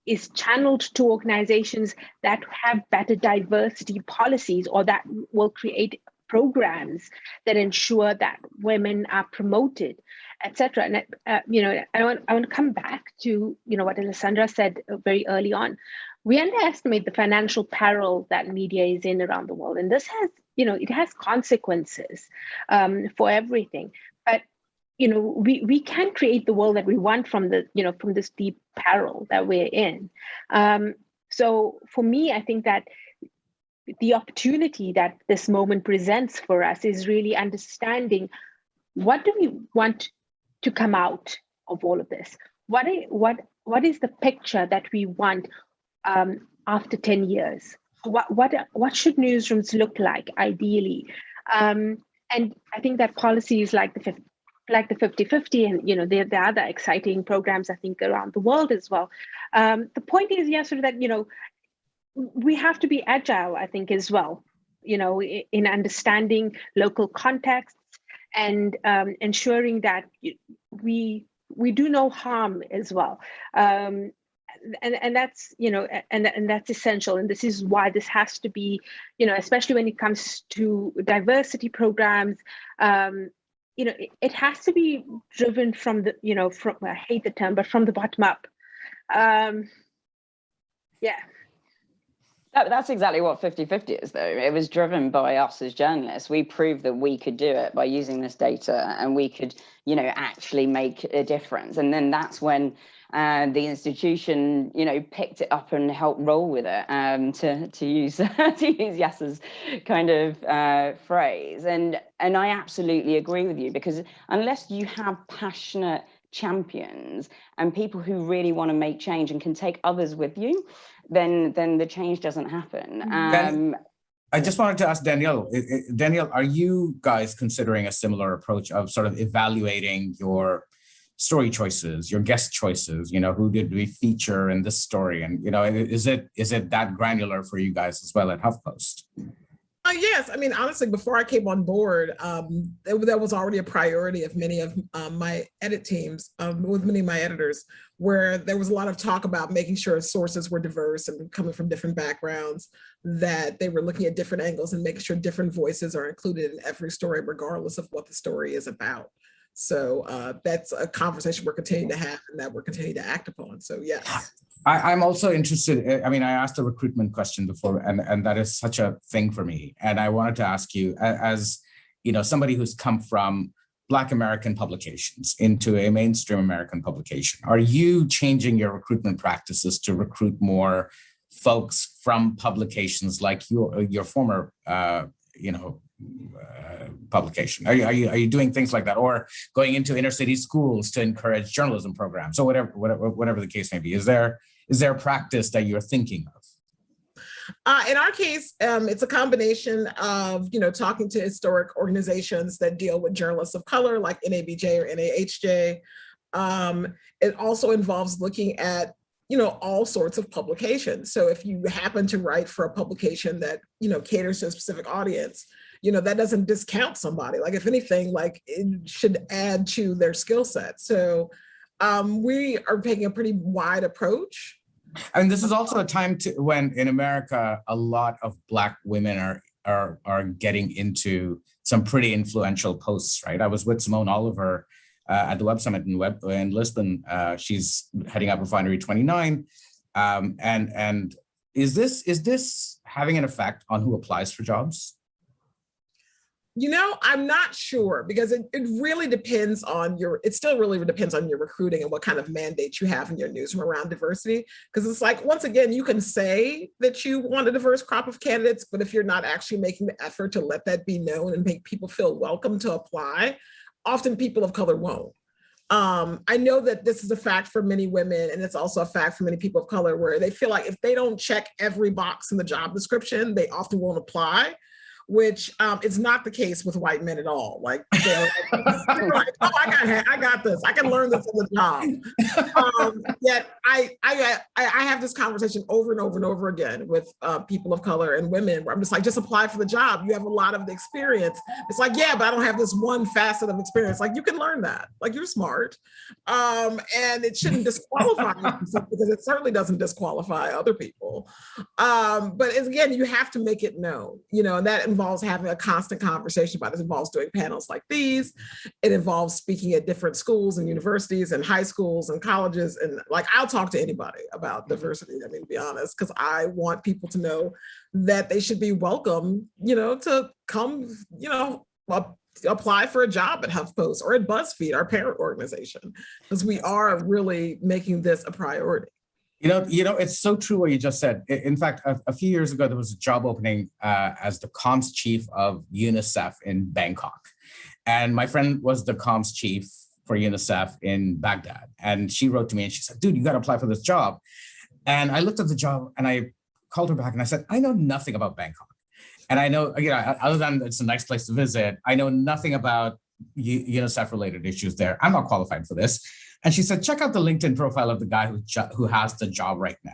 S5: is channeled to organizations that have better diversity policies, or that will create programs that ensure that women are promoted, etc. And you know, I want to come back to, you know, what Alessandra said very early on. We underestimate the financial peril that media is in around the world, and this has, you know, it has consequences for everything. But you know, we can create the world that we want from the, you know, from this deep peril that we're in. So for me, I think that the opportunity that this moment presents for us is really understanding, what do we want to come out of all of this? What is the picture that we want after 10 years? What should newsrooms look like ideally? And I think that policies like the 50-50, and you know, there are other exciting programs, I think, around the world as well. The point is, yes, sort of that, you know, we have to be agile, I think, as well, you know, in understanding local contexts and ensuring that we do no harm as well. And that's, you know, and that's essential. And this is why this has to be, you know, especially when it comes to diversity programs, you know, it has to be driven from the, you know, from, I hate the term, but from the bottom up. Yeah.
S3: That's exactly what 50/50 is, though. It was driven by us as journalists. We proved that we could do it by using this data, and we could, actually make a difference. And then that's when the institution, picked it up and helped roll with it, to use Yasir's kind of phrase. And I absolutely agree with you, because unless you have passionate champions and people who really want to make change and can take others with you, then the change doesn't happen.
S1: I just wanted to ask Danielle. Danielle, are you guys considering a similar approach of sort of evaluating your story choices, your guest choices? Who did we feature in this story? And is it that granular for you guys as well at HuffPost?
S2: Yes. I mean, honestly, before I came on board, that was already a priority of many of my edit teams, with many of my editors, where there was a lot of talk about making sure sources were diverse and coming from different backgrounds, that they were looking at different angles and making sure different voices are included in every story, regardless of what the story is about. So that's a conversation we're continuing to have and that we're continuing to act upon. So yes.
S1: I'm also interested. I mean, I asked a recruitment question before, and that is such a thing for me. And I wanted to ask you, as somebody who's come from Black American publications into a mainstream American publication, are you changing your recruitment practices to recruit more folks from publications like your former, publication? Are you doing things like that, or going into inner city schools to encourage journalism programs, or whatever the case may be? Is there a practice that you're thinking of?
S2: In our case, it's a combination of, talking to historic organizations that deal with journalists of color, like NABJ or NAHJ. It also involves looking at, all sorts of publications. So if you happen to write for a publication that, caters to a specific audience, that doesn't discount somebody. Like, if anything, like, it should add to their skill set. So we are taking a pretty wide approach.
S1: And this is also a time when in America, a lot of Black women are getting into some pretty influential posts, right? I was with Simone Oliver at the Web Summit in Lisbon. She's heading up Refinery 29. And is this having an effect on who applies for jobs?
S2: I'm not sure, because it really depends on it still really depends on your recruiting and what kind of mandate you have in your newsroom around diversity. Because it's like, once again, you can say that you want a diverse crop of candidates, but if you're not actually making the effort to let that be known and make people feel welcome to apply, often people of color won't. I know that this is a fact for many women, and it's also a fact for many people of color, where they feel like if they don't check every box in the job description, they often won't apply, which is not the case with white men at all. Like, they're like, oh, I got this. I can learn this on the job. Yet I have this conversation over and over and over again with people of color and women, where I'm just like, just apply for the job. You have a lot of the experience. It's like, yeah, but I don't have this one facet of experience. Like, you can learn that. Like, you're smart. And it shouldn't disqualify you, because it certainly doesn't disqualify other people. But again, you have to make it known, and that involves having a constant conversation about it. It involves doing panels like these. It involves speaking at different schools and universities and high schools and colleges. And like, I'll talk to anybody about diversity, I mean, to be honest, because I want people to know that they should be welcome, to come, apply for a job at HuffPost or at BuzzFeed, our parent organization, because we are really making this a priority.
S1: It's so true what you just said. In fact, a few years ago, there was a job opening as the comms chief of UNICEF in Bangkok. And my friend was the comms chief for UNICEF in Baghdad. And she wrote to me and she said, dude, you got to apply for this job. And I looked at the job and I called her back and I said, I know nothing about Bangkok. And I know, other than it's a nice place to visit, I know nothing about UNICEF related issues there. I'm not qualified for this. And she said, check out the LinkedIn profile of the guy who has the job right now.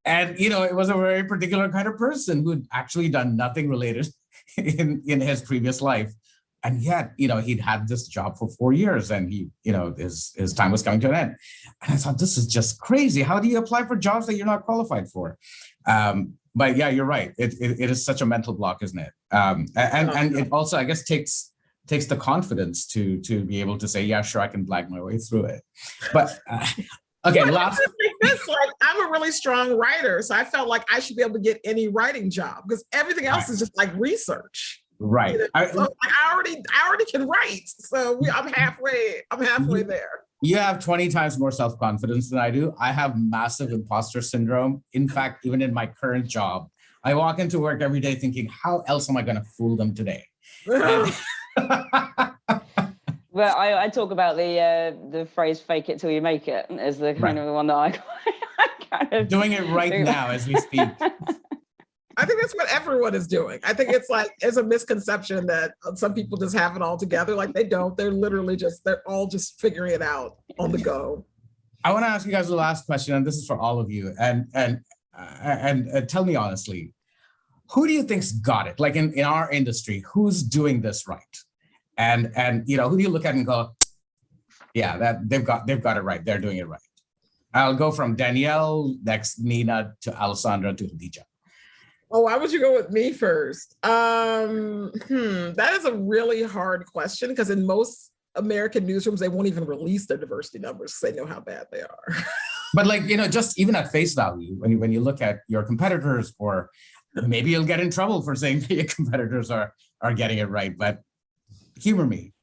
S1: And, it was a very particular kind of person who'd actually done nothing related in his previous life. And yet, he'd had this job for 4 years and his time was coming to an end. And I thought, this is just crazy. How do you apply for jobs that you're not qualified for? But yeah, you're right. It is such a mental block, isn't it? And it also, I guess, takes the confidence to be able to say, yeah, sure, I can blag my way through it. But again,
S2: It's like, I'm a really strong writer, so I felt like I should be able to get any writing job because everything else is just like research.
S1: Right.
S2: You know? So I already can write. So I'm halfway there.
S1: You have 20 times more self-confidence than I do. I have massive imposter syndrome. In fact, even in my current job, I walk into work every day thinking, how else am I going to fool them today? And
S3: well, I talk about the phrase "fake it till you make it" as the kind of one that I kind of
S1: doing it right now as we speak.
S2: I think that's what everyone is doing. I think it's like, it's a misconception that some people just have it all together. Like they don't. They're literally they're all just figuring it out on the go.
S1: I want to ask you guys the last question, and this is for all of you. And tell me honestly, who do you think's got it? Like in our industry, who's doing this right? And who do you look at and go, yeah, that they've got it right. They're doing it right. I'll go from Danielle, next Nina, to Alessandra, to Khadija.
S2: Oh, why would you go with me first? That is a really hard question because in most American newsrooms, they won't even release their diversity numbers because they know how bad they are.
S1: But just even at face value, when you look at your competitors, or maybe you'll get in trouble for saying that your competitors are getting it right, but humor me.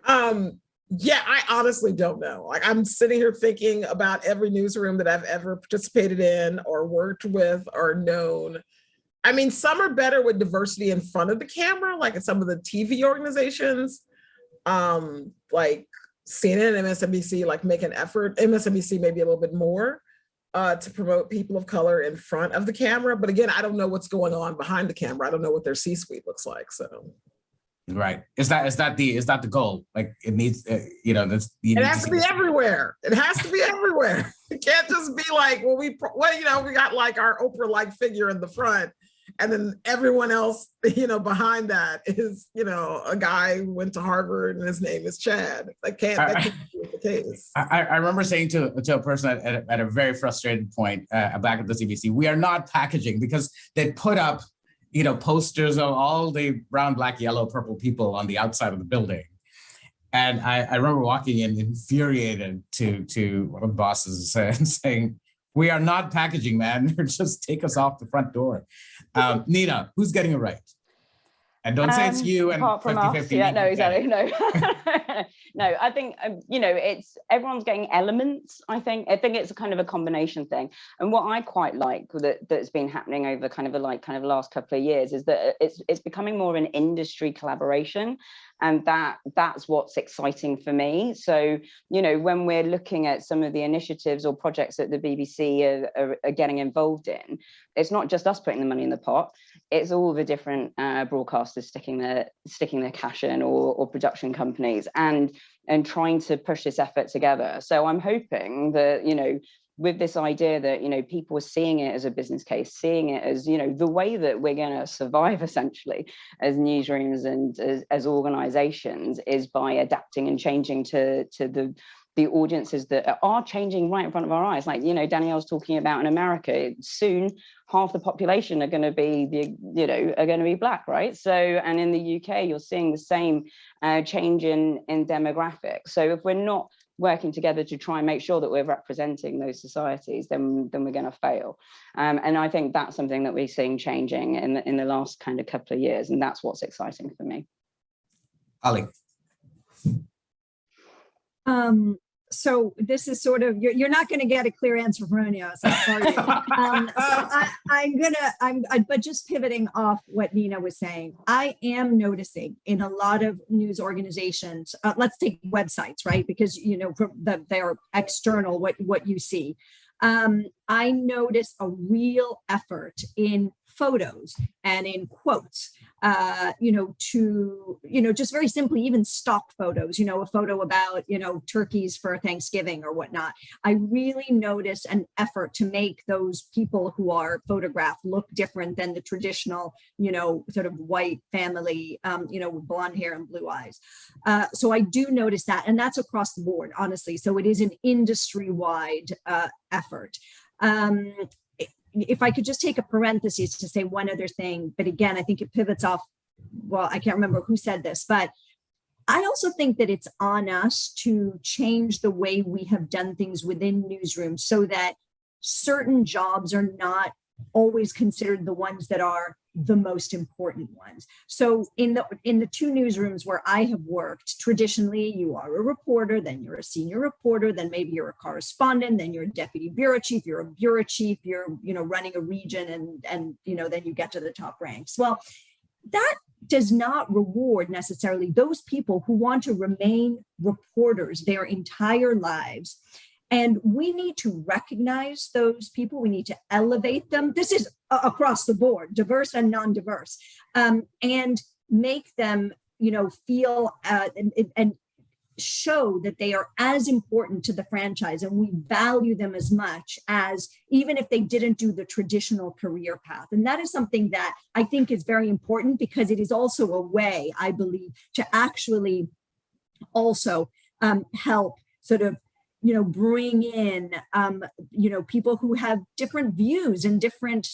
S2: Yeah, I honestly don't know. Like I'm sitting here thinking about every newsroom that I've ever participated in or worked with or known. I mean, some are better with diversity in front of the camera, like in some of the TV organizations, like CNN and MSNBC, like make an effort. MSNBC maybe a little bit more to promote people of color in front of the camera. But again, I don't know what's going on behind the camera. I don't know what their C-suite looks like. So,
S1: right, is that the goal? Like it needs,
S2: it has to be everywhere. It has to be everywhere. It can't just be like, we got like our Oprah-like figure in the front. And then everyone else, behind that is, a guy who went to Harvard and his name is Chad. That can't be the case.
S1: I remember saying to a person at a very frustrated point back at the CBC, we are not packaging, because they put up, posters of all the brown, black, yellow, purple people on the outside of the building. And I remember walking in infuriated to one of the bosses and saying, we are not packaging, man. Just take us off the front door. Nina, who's getting it right? And don't say it's you and 50-50.
S3: Yeah, no, exactly. No, no, I think, it's everyone's getting elements. I think it's a kind of a combination thing. And what I quite like that's been happening over kind of the last couple of years is that it's becoming more of an industry collaboration. And that's what's exciting for me. So, when we're looking at some of the initiatives or projects that the BBC are getting involved in, it's not just us putting the money in the pot. It's all the different broadcasters sticking their cash in, or production companies, and trying to push this effort together. So I'm hoping that, with this idea that, people are seeing it as a business case, seeing it as, the way that we're going to survive essentially as newsrooms and as organizations is by adapting and changing to the audiences that are changing right in front of our eyes. Like, Danielle's talking about in America, soon half the population are going to be black, right? So, and in the UK, you're seeing the same change in demographics. So if we're not working together to try and make sure that we're representing those societies, then we're going to fail. And I think that's something that we're seeing changing in the last kind of couple of years, and that's what's exciting for me. Ali.
S4: So this is sort of, you're not going to get a clear answer from any of us. But just pivoting off what Nina was saying, I am noticing in a lot of news organizations, let's take websites, right? Because, they're external, what you see. I notice a real effort in photos and in quotes, just very simply, even stock photos, a photo about, turkeys for Thanksgiving or whatnot. I really notice an effort to make those people who are photographed look different than the traditional, sort of white family, with blonde hair and blue eyes. So I do notice that, and that's across the board, honestly. So it is an industry-wide effort. If I could just take a parenthesis to say one other thing, but again, I think it pivots off, well, I can't remember who said this, but I also think that it's on us to change the way we have done things within newsrooms so that certain jobs are not always considered the ones that are the most important ones. So in the two newsrooms where I have worked, traditionally you are a reporter, then you're a senior reporter, then maybe you're a correspondent, then you're a deputy bureau chief, you're a bureau chief, you're running a region, and then you get to the top ranks. Well, that does not reward necessarily those people who want to remain reporters their entire lives. And we need to recognize those people. We need to elevate them. This is across the board, diverse and non-diverse, and make them, feel and show that they are as important to the franchise, and we value them as much as even if they didn't do the traditional career path. And that is something that I think is very important, because it is also a way, I believe, to actually also help sort of bring in, people who have different views and different,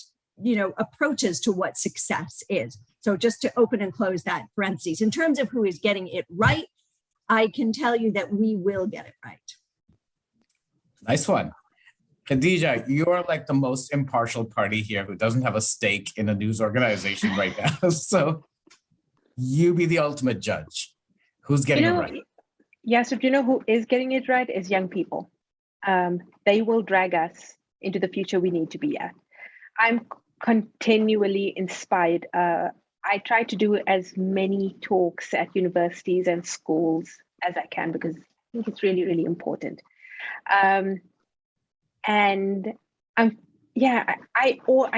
S4: approaches to what success is. So just to open and close that parentheses, in terms of who is getting it right, I can tell you that we will get it right.
S1: Nice one. Khadija, you're like the most impartial party here who doesn't have a stake in a news organization right now. So you be the ultimate judge. Who's getting it right?
S5: Yes, but who is getting it right is young people. They will drag us into the future we need to be at. I'm continually inspired. I try to do as many talks at universities and schools as I can, because I think it's really, really important. And I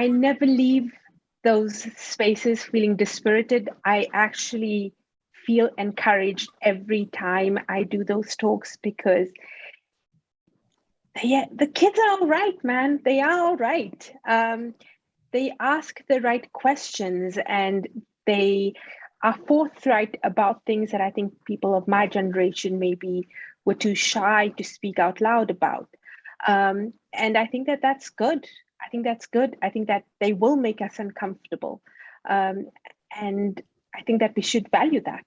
S5: never leave those spaces feeling dispirited. I actually feel encouraged every time I do those talks, because the kids are all right, man. They are all right. They ask the right questions, and they are forthright about things that I think people of my generation maybe were too shy to speak out loud about. And I think that that's good. I think that's good. I think that they will make us uncomfortable. And I think that we should value that.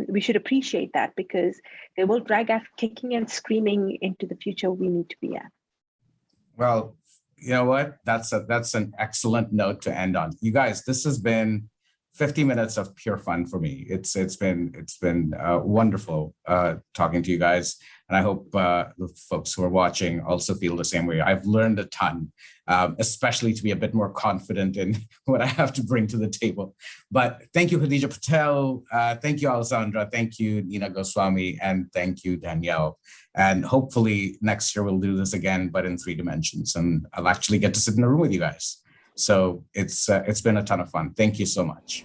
S5: We should appreciate that, because they will drag us kicking and screaming into the future we need to be at.
S1: Well, you know what? That's an excellent note to end on. You guys, this has been 50 minutes of pure fun for me. It's been wonderful talking to you guys, and I hope the folks who are watching also feel the same way. I've learned a ton, especially to be a bit more confident in what I have to bring to the table. But thank you, Khadija Patel. Thank you, Alessandra. Thank you, Nina Goswami, and thank you, Danielle. And hopefully next year we'll do this again, but in 3 dimensions, and I'll actually get to sit in a room with you guys. So it's been a ton of fun. Thank you so much.